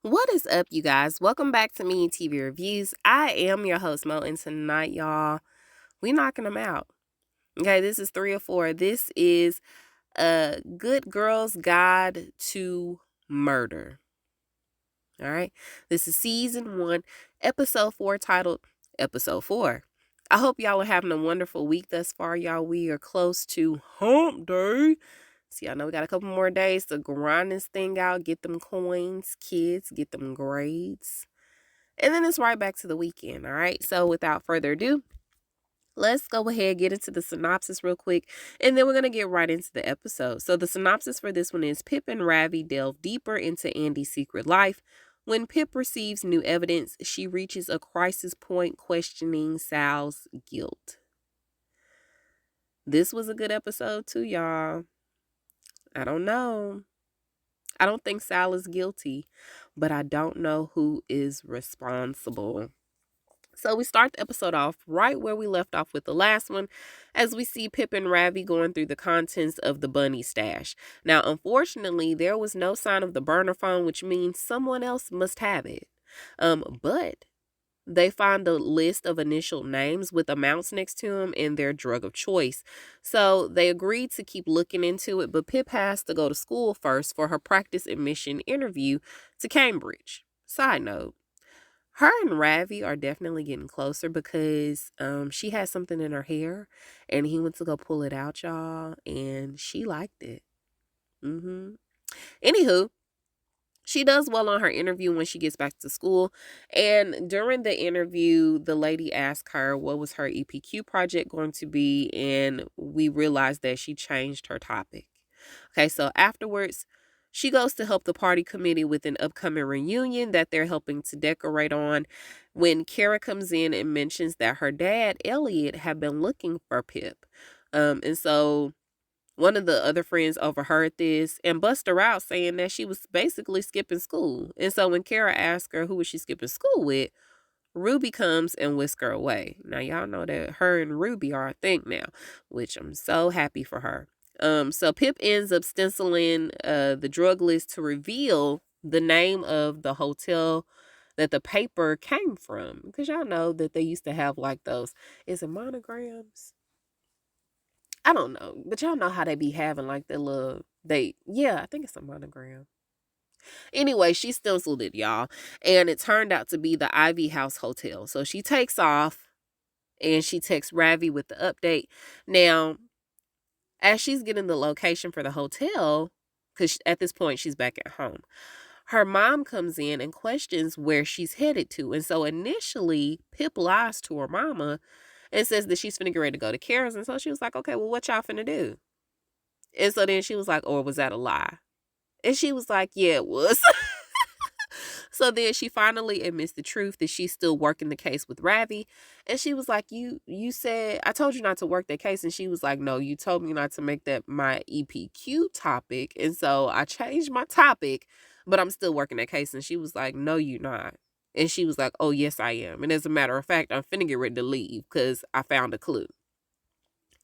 What is up, you guys? Welcome back to Me TV Reviews. I am your host, Mo, and tonight, y'all, we knocking them out. Okay, this is 3 or 4. This is a Good Girl's Guide to Murder. All right, this is season 1, episode 4, titled Episode 4. I hope y'all are having a wonderful week thus far, y'all. We are close to hump day. See, I know we got a couple more days to grind this thing out, get them coins, kids, get them grades. And then it's right back to the weekend, all right? So without further ado, let's go ahead, get into the synopsis real quick, and then we're going to get right into the episode. So the synopsis for this one is: Pip and Ravi delve deeper into Andie's secret life. When Pip receives new evidence, she reaches a crisis point, questioning Sal's guilt. This was a good episode too, y'all. I don't know. I don't think Sal is guilty, but I don't know who is responsible. So we start the episode off right where we left off with the last one, as we see Pip and Ravi going through the contents of the bunny stash. Now, unfortunately, there was no sign of the burner phone, which means someone else must have it. But they find a list of initial names with amounts next to them and their drug of choice. So they agreed to keep looking into it, but Pip has to go to school first for her practice admission interview to Cambridge. Side note, her and Ravi are definitely getting closer because she has something in her hair and he went to go pull it out, y'all, and she liked it. Anywho, she does well on her interview when she gets back to school. And during the interview, the lady asked her what was her EPQ project going to be, and we realized that she changed her topic. Okay, so afterwards, she goes to help the party committee with an upcoming reunion that they're helping to decorate on, when Kara comes in and mentions that her dad, Elliot, had been looking for Pip. And so one of the other friends overheard this and bust her out, saying that she was basically skipping school. And so when Kara asked her who was she skipping school with, Ruby comes and whisks her away. Now, y'all know that her and Ruby are a thing now, which I'm so happy for her. So Pip ends up stenciling the drug list to reveal the name of the hotel that the paper came from. Because y'all know that they used to have like those, is it monograms? I don't know, but y'all know how they be having like the little, I think it's a monogram. Anyway, she stenciled it, y'all, and it turned out to be the Ivy House Hotel. So she takes off and she texts Ravi with the update. Now, as she's getting the location for the hotel, because at this point she's back at home, her mom comes in and questions where she's headed to. And so initially, Pip lies to her mama and says that she's finna get ready to go to Kara's. And so she was like, okay, well, what y'all finna do? And so then she was like, or was that a lie? And she was like, yeah, it was. So then she finally admits the truth that she's still working the case with Ravi. And she was like, you said, I told you not to work that case. And she was like, no, you told me not to make that my EPQ topic. And so I changed my topic, but I'm still working that case. And she was like, no, you're not. And she was like, oh, yes, I am. And as a matter of fact, I'm finna get ready to leave because I found a clue.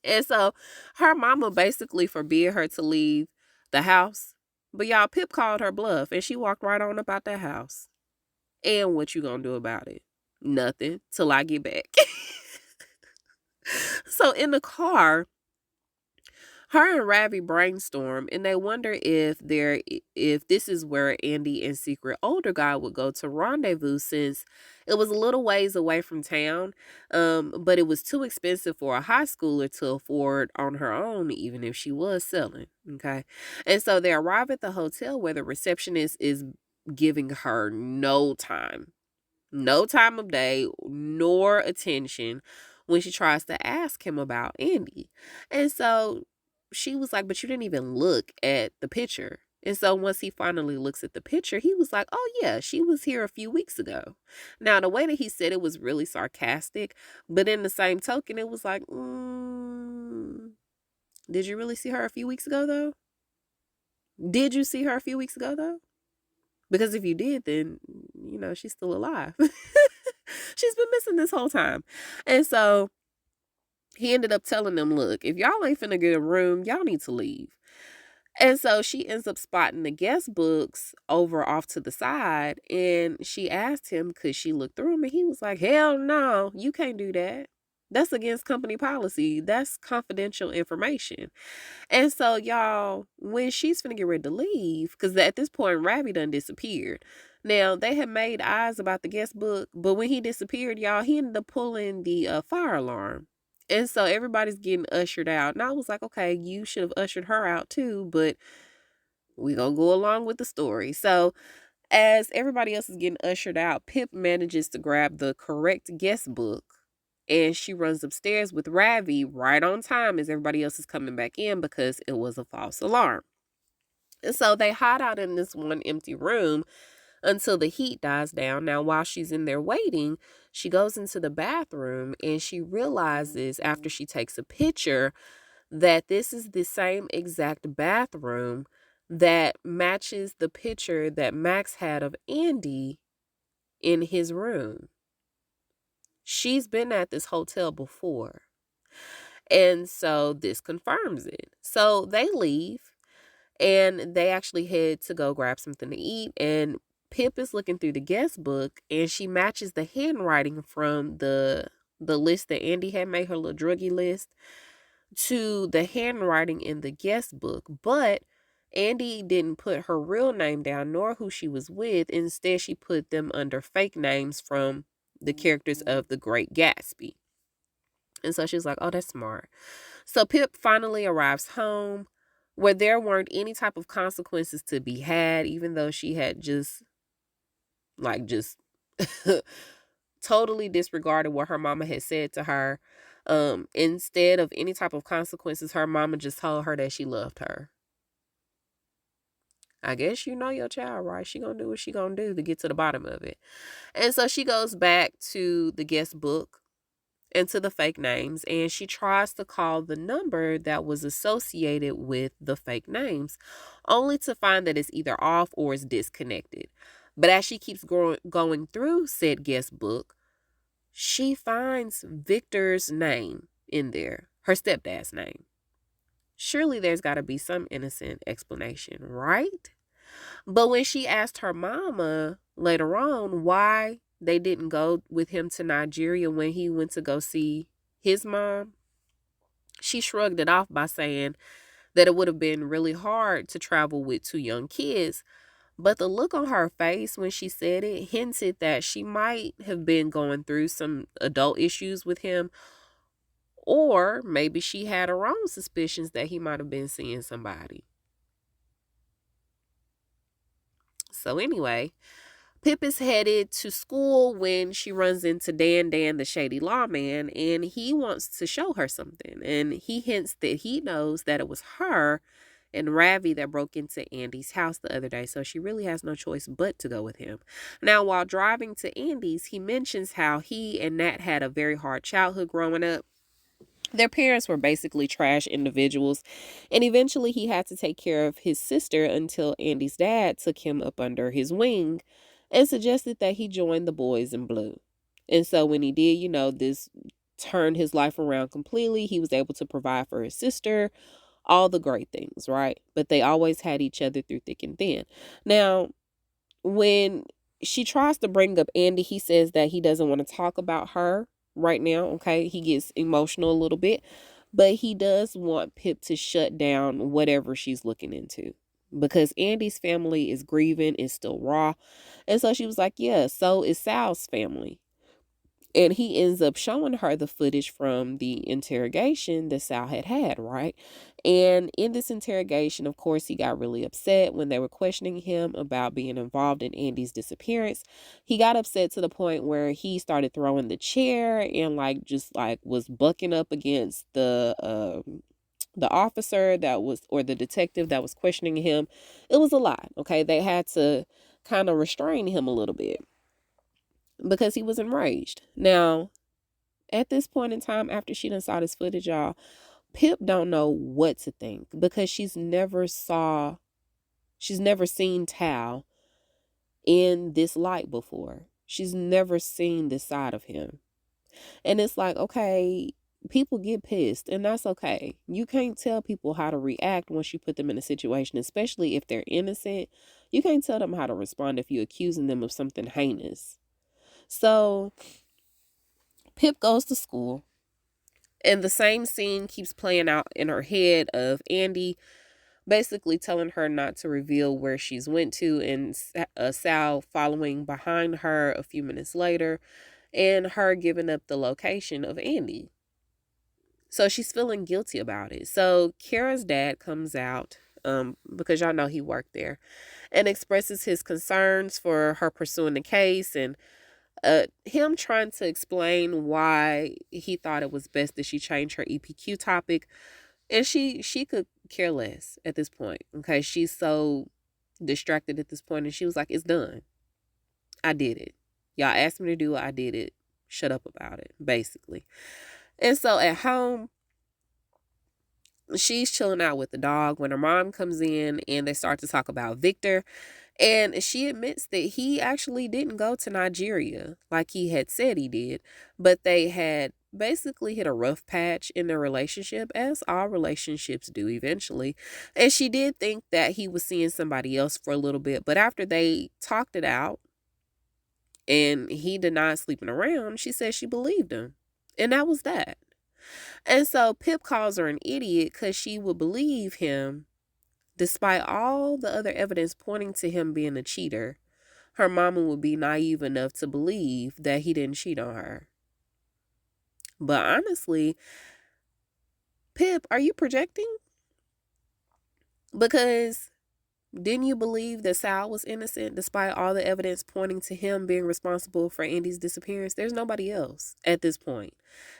And so her mama basically forbid her to leave the house. But y'all, Pip called her bluff and she walked right on about that house. And what you gonna do about it? Nothing till I get back. So in the car, her and Ravi brainstorm and they wonder if this is where Andie and secret older guy would go to rendezvous, since it was a little ways away from town. But it was too expensive for a high schooler to afford on her own, even if she was selling. Okay. And so they arrive at the hotel where the receptionist is giving her no time. No time of day, nor attention when she tries to ask him about Andie. And so she was like, but you didn't even look at the picture. And so once he finally looks at the picture, he was like, oh, yeah, she was here a few weeks ago. Now, the way that he said it was really sarcastic, but in the same token, it was like, did you really see her a few weeks ago, though? Did you see her a few weeks ago, though? Because if you did, then, she's still alive. She's been missing this whole time. And so he ended up telling them, look, if y'all ain't finna get a room, y'all need to leave. And so she ends up spotting the guest books over off to the side. And she asked him, could she look through them? And he was like, hell no, you can't do that. That's against company policy. That's confidential information. And so, y'all, when she's finna get ready to leave, because at this point, Ravi done disappeared. Now, they had made eyes about the guest book, but when he disappeared, y'all, he ended up pulling the fire alarm. And so everybody's getting ushered out. And I was like, okay, you should have ushered her out too, but we gonna go along with the story. So as everybody else is getting ushered out, Pip manages to grab the correct guest book and she runs upstairs with Ravi right on time as everybody else is coming back in because it was a false alarm. And so they hide out in this one empty room until the heat dies down. Now, while she's in there waiting, she goes into the bathroom and she realizes after she takes a picture that this is the same exact bathroom that matches the picture that Max had of Andie in his room. She's been at this hotel before. And so this confirms it. So they leave and they actually head to go grab something to eat. And Pip is looking through the guest book and she matches the handwriting from the list that Andie had made, her little druggie list, to the handwriting in the guest book. But Andie didn't put her real name down nor who she was with. Instead, she put them under fake names from the characters of The Great Gatsby. And so she was like, oh, that's smart. So Pip finally arrives home where there weren't any type of consequences to be had, even though she had just totally disregarded what her mama had said to her. Instead of any type of consequences, her mama just told her that she loved her. I guess you know your child, right? She gonna do what she gonna do to get to the bottom of it. And so she goes back to the guest book and to the fake names, and she tries to call the number that was associated with the fake names, only to find that it's either off or it's disconnected. But as she keeps going through said guest book, she finds Victor's name in there, her stepdad's name. Surely there's got to be some innocent explanation, right? But when she asked her mama later on why they didn't go with him to Nigeria when he went to go see his mom, she shrugged it off by saying that it would have been really hard to travel with two young kids. But the look on her face when she said it hinted that she might have been going through some adult issues with him, or maybe she had her own suspicions that he might have been seeing somebody. So anyway, Pip is headed to school when she runs into Dan, the shady lawman, and he wants to show her something. And he hints that he knows that it was her and Ravi that broke into Andie's house the other day. So she really has no choice but to go with him. Now, while driving to Andie's, he mentions how he and Nat had a very hard childhood growing up. Their parents were basically trash individuals, and eventually he had to take care of his sister until Andie's dad took him up under his wing and suggested that he join the boys in blue. And so when he did, this turned his life around completely. He was able to provide for his sister, all the great things, right? But they always had each other through thick and thin. Now, when she tries to bring up Andie, he says that he doesn't want to talk about her right now. Okay, he gets emotional a little bit, but he does want Pip to shut down whatever she's looking into because Andie's family is grieving, is still raw. And so she was like, yeah, so is Sal's family. And he ends up showing her the footage from the interrogation that Sal had, right? And in this interrogation, of course, he got really upset when they were questioning him about being involved in Andie's disappearance. He got upset to the point where he started throwing the chair and was bucking up against the officer that was, or the detective that was questioning him. It was a lot, okay? They had to kind of restrain him a little bit because he was enraged. Now, at this point in time, after she done saw this footage, y'all, Pip don't know what to think because she's never seen Tal in this light before. She's never seen this side of him. And it's like, okay, People get pissed, and that's okay. You can't tell people how to react once you put them in a situation, especially if they're innocent. You can't tell them how to respond if you're accusing them of something heinous. So Pip goes to school, and the same scene keeps playing out in her head of Andie basically telling her not to reveal where she's went to, and Sal following behind her a few minutes later, and her giving up the location of Andie. So she's feeling guilty about it. So Kara's dad comes out, because y'all know he worked there, and expresses his concerns for her pursuing the case, and him trying to explain why he thought it was best that she change her EPQ topic. And she could care less at this point. Okay, she's so distracted at this point, and she was like, "It's done. I did it. Y'all asked me to do it. I did it. Shut up about it," basically. And so at home, she's chilling out with the dog when her mom comes in, and they start to talk about Victor. And she admits that he actually didn't go to Nigeria like he had said he did, but they had basically hit a rough patch in their relationship, as all relationships do eventually. And she did think that he was seeing somebody else for a little bit, but after they talked it out and he denied sleeping around, she said she believed him. And that was that. And so Pip calls her an idiot because she would believe him despite all the other evidence pointing to him being a cheater. Her mama would be naive enough to believe that he didn't cheat on her. But honestly, Pip, are you projecting? Because didn't you believe that Sal was innocent despite all the evidence pointing to him being responsible for Andie's disappearance? There's nobody else at this point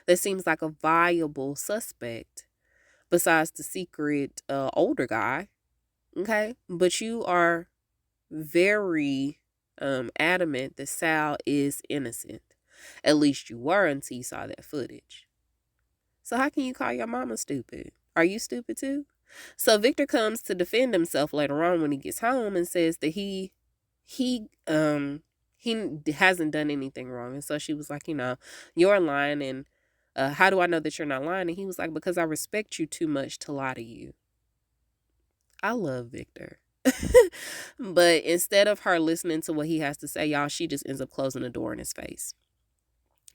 that seems like a viable suspect besides the secret older guy. Okay? But you are very adamant that Sal is innocent. At least you were until you saw that footage. So how can you call your mama stupid? Are you stupid too? So Victor comes to defend himself later on when he gets home and says that he hasn't done anything wrong. And so she was like, you're lying, and how do I know that you're not lying? And he was like, because I respect you too much to lie to you. I love Victor. But instead of her listening to what he has to say, y'all, she just ends up closing the door in his face.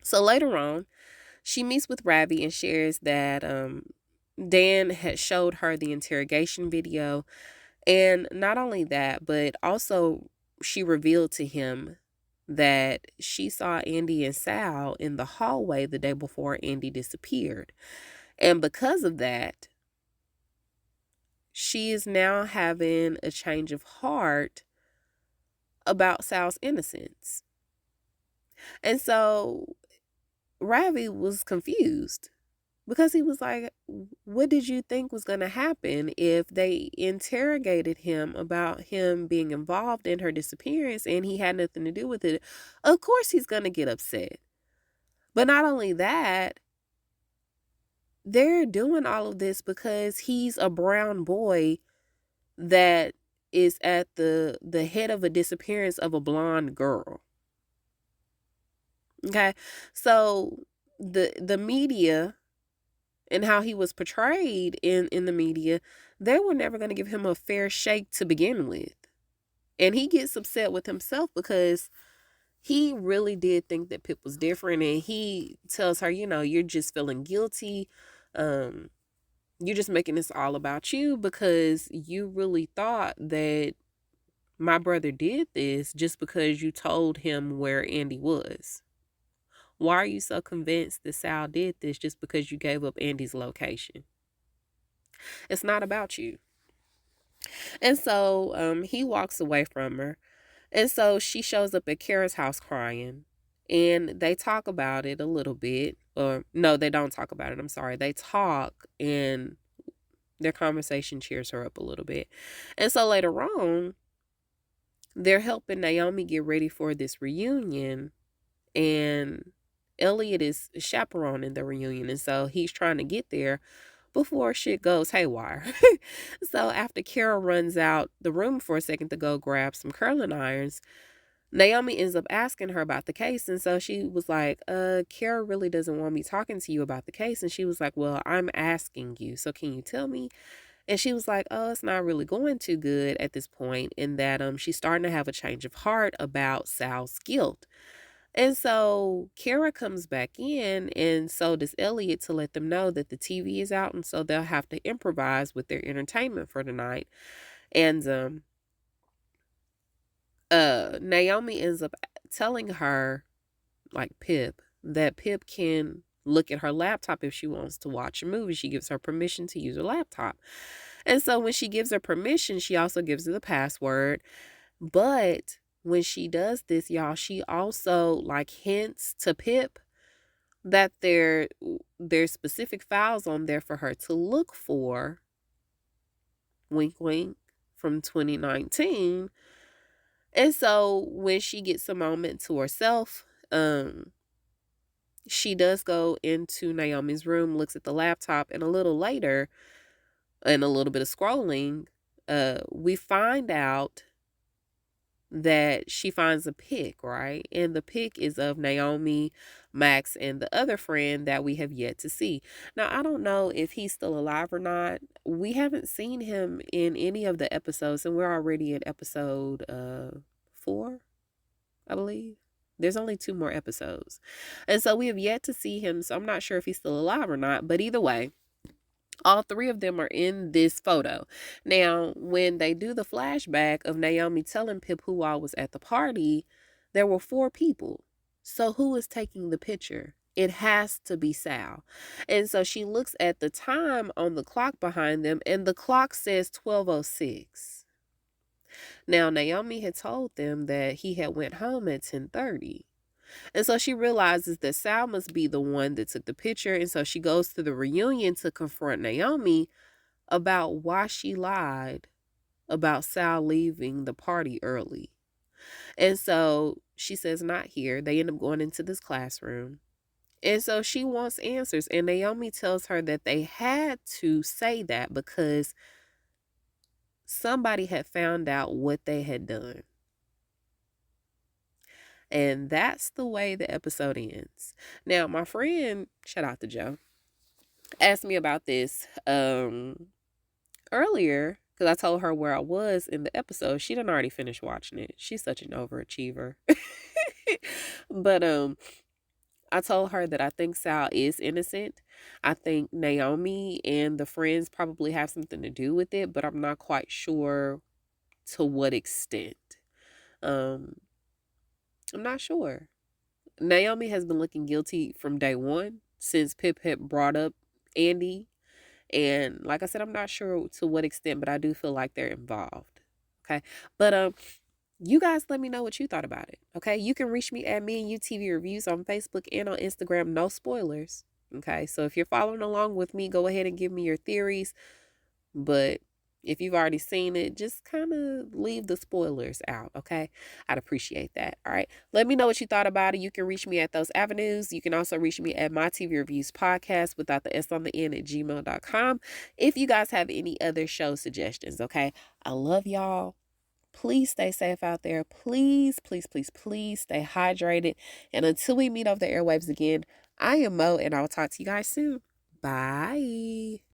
So later on, she meets with Ravi and shares that Dan had showed her the interrogation video. And not only that, but also she revealed to him that she saw Andie and Sal in the hallway the day before Andie disappeared. And because of that, she is now having a change of heart about Sal's innocence. And so Ravi was confused because he was like, what did you think was going to happen if they interrogated him about him being involved in her disappearance and he had nothing to do with it? Of course he's going to get upset. But not only that, they're doing all of this because he's a brown boy that is at the head of a disappearance of a blonde girl. Okay? So the media and how he was portrayed in the media, they were never going to give him a fair shake to begin with. And he gets upset with himself because he really did think that Pip was different. And he tells her, you're just feeling guilty. You're just making this all about you because you really thought that my brother did this just because you told him where Andie was. Why are you so convinced that Sal did this just because you gave up Andie's location? It's not about you. And so he walks away from her. And so she shows up at Kara's house crying. And they talk about it a little bit. Or no, they don't talk about it. I'm sorry. They talk, and their conversation cheers her up a little bit. And so later on, they're helping Naomi get ready for this reunion. And Elliot is chaperoning the reunion. And so he's trying to get there before shit goes haywire. So after Kara runs out the room for a second to go grab some curling irons, Naomi ends up asking her about the case. And so she was like, Kara really doesn't want me talking to you about the case. And she was like, well, I'm asking you. So can you tell me? And she was like, oh, it's not really going too good at this point, in that she's starting to have a change of heart about Sal's guilt. And so Kara comes back in, and so does Elliot, to let them know that the TV is out, and so they'll have to improvise with their entertainment for the night. And Naomi ends up telling her, like Pip, that Pip can look at her laptop if she wants to watch a movie. She gives her permission to use her laptop. And so when she gives her permission, she also gives her the password. But when she does this, y'all, she also like hints to Pip that there's specific files on there for her to look for. Wink, wink, from 2019. And so when she gets a moment to herself, she does go into Naomi's room, looks at the laptop, and a little later, and a little bit of scrolling, we find out that she finds a pic, right? And the pic is of Naomi, Max, and the other friend that we have yet to see. Now, I don't know if he's still alive or not. We haven't seen him in any of the episodes, and we're already in episode 4, I believe. There's only 2 more episodes. And so we have yet to see him, so I'm not sure if he's still alive or not. But either way, all 3 of them are in this photo. Now, when they do the flashback of Naomi telling Pip who all was at the party, there were 4 people. So who is taking the picture? It has to be Sal. And so she looks at the time on the clock behind them, and the clock says 12:06. Now, Naomi had told them that he had went home at 10:30. And so she realizes that Sal must be the one that took the picture. And so she goes to the reunion to confront Naomi about why she lied about Sal leaving the party early. And so she says, not here. They end up going into this classroom. And so she wants answers. And Naomi tells her that they had to say that because somebody had found out what they had done. And that's the way the episode ends. Now, my friend, shout out to Joe, asked me about this earlier because I told her where I was in the episode. She done already finished watching it. She's such an overachiever. But I told her that I think Sal is innocent. I think Naomi and the friends probably have something to do with it, but I'm not quite sure to what extent. I'm not sure. Naomi has been looking guilty from day one since Pip had brought up Andie. And like I said, I'm not sure to what extent, but I do feel like they're involved. Okay. But you guys let me know what you thought about it. Okay. You can reach me at Me and You TV Reviews on Facebook and on Instagram. No spoilers. Okay. So if you're following along with me, go ahead and give me your theories. But if you've already seen it, just kind of leave the spoilers out, okay? I'd appreciate that, all right? Let me know what you thought about it. You can reach me at those avenues. You can also reach me at My TV Reviews Podcast without the S on the end at gmail.com if you guys have any other show suggestions, okay? I love y'all. Please stay safe out there. Please, please, please, please stay hydrated. And until we meet over the airwaves again, I am Mo, and I'll talk to you guys soon. Bye.